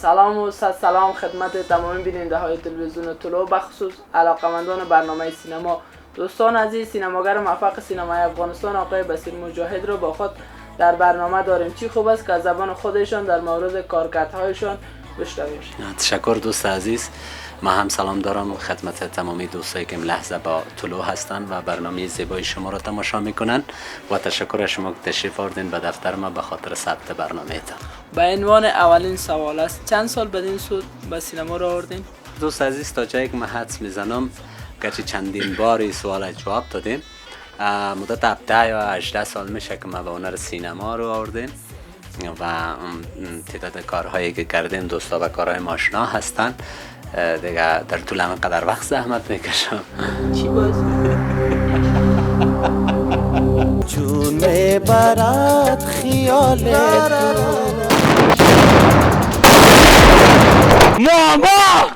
سلام و صد سلام خدمت تمام بیننده های تلویزیون طلوع، بخصوص علاقمندان برنامه سینما. دوستان عزیز، سینماگر موفق سینمای افغانستان آقای بصیر مجاهد رو با خود در برنامه داریم. چی خوب است که از زبان خودشان در مورد کارکردهایشان بشنویم. تشکر دوست عزیز. ما هم سلام دارم خدمت تمامی دوستایی که لحظه با طلوع هستند و برنامه زیبای شما را تماشا میکنن و تشکر از شما که تشریف آوردین به دفتر ما به خاطر ثبت برنامه تان. به عنوان اولین سوال است، چند سال بدین سود به سینما را آوردین؟ دوست عزیز، تا جایی که من حدس میزنم گرچه چندین باری سوال جواب دادیم، مدت 17 یا 18 سال میشه که ما به هنر سینما رو آوردیم و تعداد کارهایی که کردیم دوستا و کارهای ما آشنا هستن. دیگه در طول همینقدر وقت زحمت میکشم. چی باز؟ چون میبرد خیالت ماما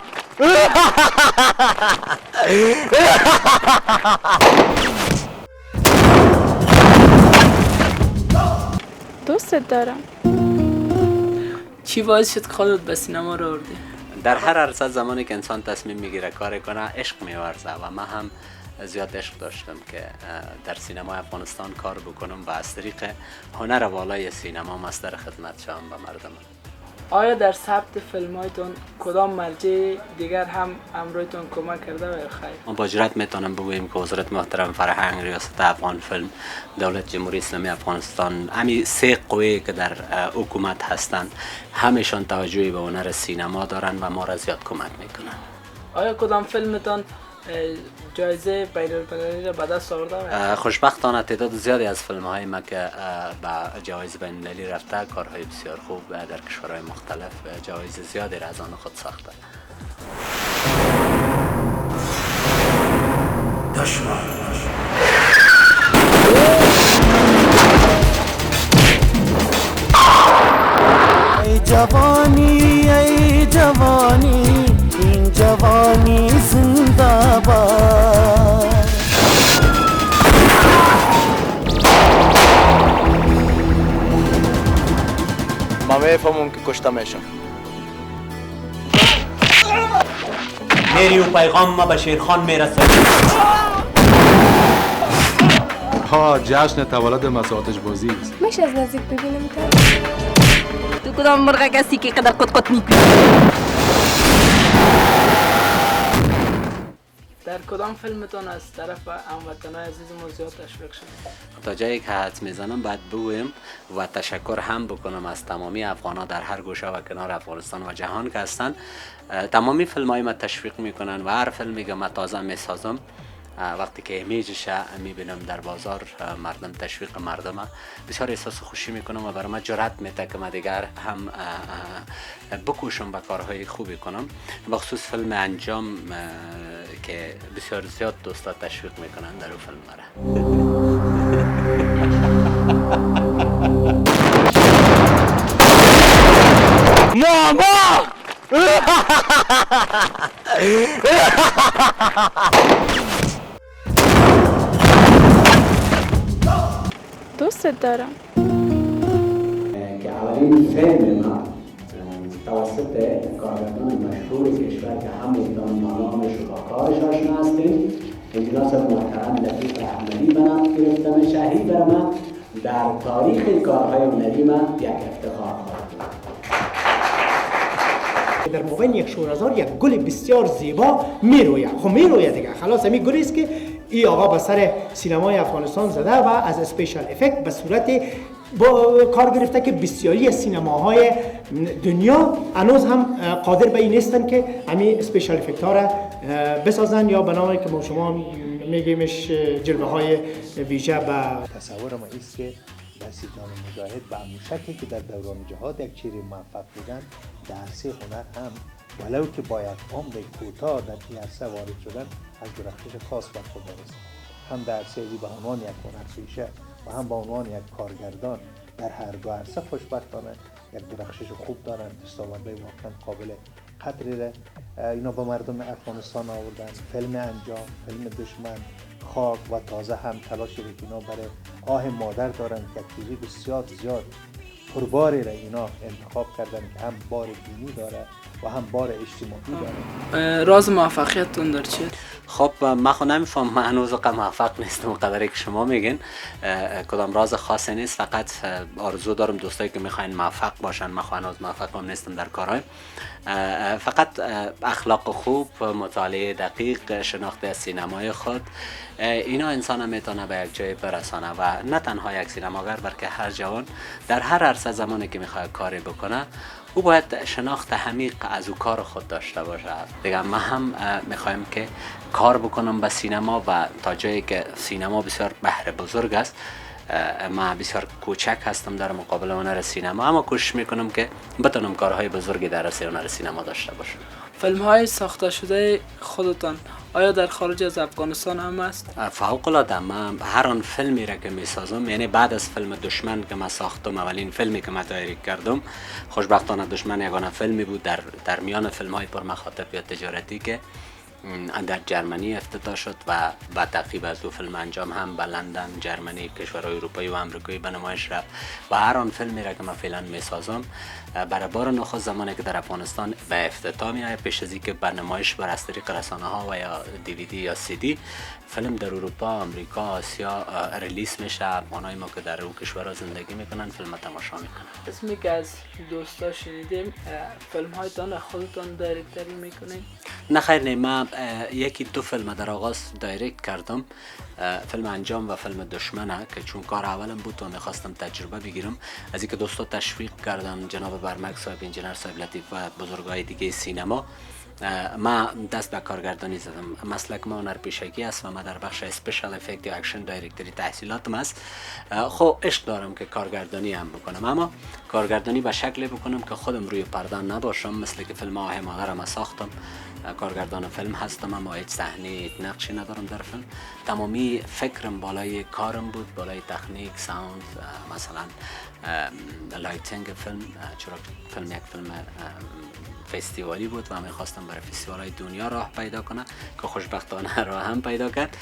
دوستت دارم. چی باعث شد که خودت به سینما را آوردی؟ در هر عرصه زمانی که انسان تصمیم میگیره کار کنه عشق میورزه و من هم زیاد عشق داشتم که در سینما افغانستان کار بکنم و از طریق هنر والای سینما مصدر خدمت شوم به مردم. آیا در ثبت فیلم‌هایتون کدام مرجع دیگر هم همراهتون کمک کرده و یا خیر؟ ما با جرات میتونم بگویم که وزارت محترم فرهنگ، ریاست افغان فیلم، دولت جمهوری اسلامی افغانستان، همین سه قوی که در حکومت هستند همشان توجهی به هنر سینما دارن و ما را زیاد کمک میکنن. آیا کدام فیلمتان جایزه بین‌المللی را به دست آورده؟ خوشبختانه تعداد زیادی از فیلم‌های ما که به جوایز بین‌المللی رفته، کارهای بسیار خوب در کشورهای مختلف جوایز زیادی را از آن خود ساخته. ای جوانی ای جوانی این جوانی زنده باد. من میفهمم که کشته میشم. میری و پیغام ما به شیرخان میرسه. ها، جشن تولد مسا آتش بازی است. میشه از نزدیک ببینم تا؟ تو کدام مرغ کسی که قدر قط میکنی؟ در کدام فیلمتون از طرف هموطنان عزیز ما زیاد تشویق شد؟ تا جایی که حدس میزنم باید بگویم و تشکر هم بکنم از تمامی افغان‌ها در هر گوشه و کنار افغانستان و جهان که هستن. تمامی فیلم‌های ما تشویق میکنن و هر فیلمی که ما تازه میسازم وقتی که ایمیجش میبینم در بازار مردم تشویق مردم، بسیار احساس خوشی میکنم و برای من جرأت میده که من دیگر هم بکوشم به کارهای خوبی کنم. بخصوص فیلم انجام که بسیار زیاد دوستا تشویق میکنن در اون فیلم مرا. ماما دوستت دارم. که اولین فیلم ما توسط کارگردان مشهور کشور که همگان با نامش و با کارش آشنا هستیم، انجیناس محترم لطیف احمدی به نام گرفته میشه. این برای من در تاریخ کارهای هنری من یک افتخار خواهد بود. در موقع یک شورهزار یک گل بسیار زیبا میروید. خب میروید دیگه، خلاص همین گلی است که این آقا به سر سینمای افغانستان زده و از اسپیشال افکت به صورت با کار گرفته که بسیاری از سینماهای دنیا هنوز هم قادر به این نیستن که همین اسپیشال افکت ها را بسازن یا به نامی که ما شما میگیمش جلوه های ویژه. به تصور ما ایست که بصیر جان مجاهد به همون شکلی که در دوران جهاد یک چیزی موفق بودن در عرصه هنر هم ولو که باید عمر کوتاه در این عرصه وارد شدن از درخشش خاص بر خود برسند. هم در عرصه به عنوان یک هنرپیشه و هم به عنوان یک کارگردان در هر دو عرصه خوشبختانه یک درخشش خوب دارن. دستاوردهای واقعا قابل قدر اینا به مردم افغانستان آوردن. فیلم انجام، فیلم دشمن، خاک و تازه هم تلاشی که اینا برای آه مادر دارن که چیزی بسیار زیاد پرباری را اینا انتخاب کردن که هم بار دینی داره و هم بار اجتماعی داره. راز موفقیتتون در چیه؟ خب من خود نمیفهم، من هنوز موفق نیستم قدری که شما میگین. کدام راز خاصی نیست، فقط آرزو دارم دوستایی که میخواین موفق باشن. من هنوز موفق هم نیستم در کارهایم. فقط اخلاق خوب، مطالعه دقیق، شناخت از سینمای خود، اینا انسان میتونه به یک جای برسانه و نه تنها یک سینماگر بلکه هر جوان در هر عرصه زمانی که میخواد کاری بکنه او باید شناخت عمیق از او کار خود داشته باشه. دیگه من هم میخوایم که کار بکنم به سینما و تا جایی که سینما بسیار بحر بزرگ است، من بسیار کوچک هستم در مقابل هنر سینما، اما کوشش میکنم که بتونم کارهای بزرگی در راسته هنر سینما داشته باشم. فیلم های ساخته شده خودتان آیا در خارج از افغانستان هم است؟ فوق العاده. من هر آن فیلمی را که میسازم، یعنی بعد از فیلم دشمن که من ساختم، اولین فیلمی که من تهیه کردم، خوشبختانه دشمن یگانه فیلمی بود در میان فیلم های پرمخاطب یا تجارتی که در جرمنی افتتاح شد و بعد تعقیب از دو فیلم انجام هم به لندن، جرمنی، کشورهای اروپایی و آمریکایی به نمایش رفت. و هر آن فیلمی را که من فعلا میسازم برای بار نخست زمانی که در افغانستان به افتتاح میآید، پیش از اینکه به نمایش بر از طریق رسانه ها و یا دیویدی یا سی دی فیلم در اروپا، آمریکا، آسیا ریلیز میشه. افغانای ما که در اون کشورها زندگی میکنن فیلم تماشا میکنن. اسمی که از دوستا شنیدیم فیلم هایتان خودتان دایرکتری میکنین؟ نه خیر، نه. من یکی دو فیلم در آغاز دایرکت کردم، فیلم انجام و فیلم دشمنه که چون کار اولم بود و میخواستم تجربه بگیرم. از اینکه دوستا تشویق کردن، جناب برمک صاحب، انجینر صاحب لطیف و بزرگای دیگه سینما، ما دست به کارگردانی زدم. مسلک ما هنرپیشگی است و ما در بخش اسپیشال افکت یا اکشن دایرکتوری تحصیلاتم است. خب عشق دارم که کارگردانی هم بکنم، اما کارگردانی به شکلی بکنم که خودم روی پرده نباشم. مثل که فیلم آه مادر ما ساختم، کارگردان فیلم هستم اما هیچ صحنه، هیچ نقشی ندارم در فیلم. تمامی فکرم بالای کارم بود، بالای تکنیک، ساوند، مثلا لایتینگ فیلم، چرا فیلم یک فیلم فستیوالی بود و میخواستم برای فستیوال های دنیا راه پیدا کنم که خوشبختانه راه هم پیدا کرد.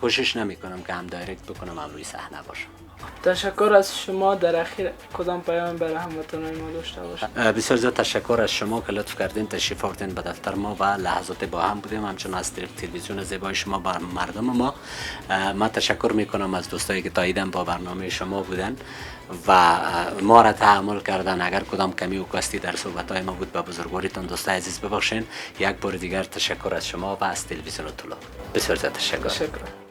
کوشش نمی کنم که هم دایرکت بکنم هم روی صحنه باشم. تشکر از شما. در اخیر کدام پیام برای هموطنان ما داشته باشید؟ بسیار زیاد تشکر از شما که لطف کردین تشریف آوردین به دفتر ما و لحظات با هم بودیم، همچون از تلویزیون زیبای شما بر مردم ما. من تشکر میکنم از دوستایی که تاییدن با برنامه شما بودن و ما را تحمل کردن. اگر کدام کمی و کاستی در صحبت‌های ما بود به بزرگواریتان دوستای عزیز ببخشین. یک بار دیگر تشکر از شما و از تلویزیون طلوع. بسیار زیاد تشکر.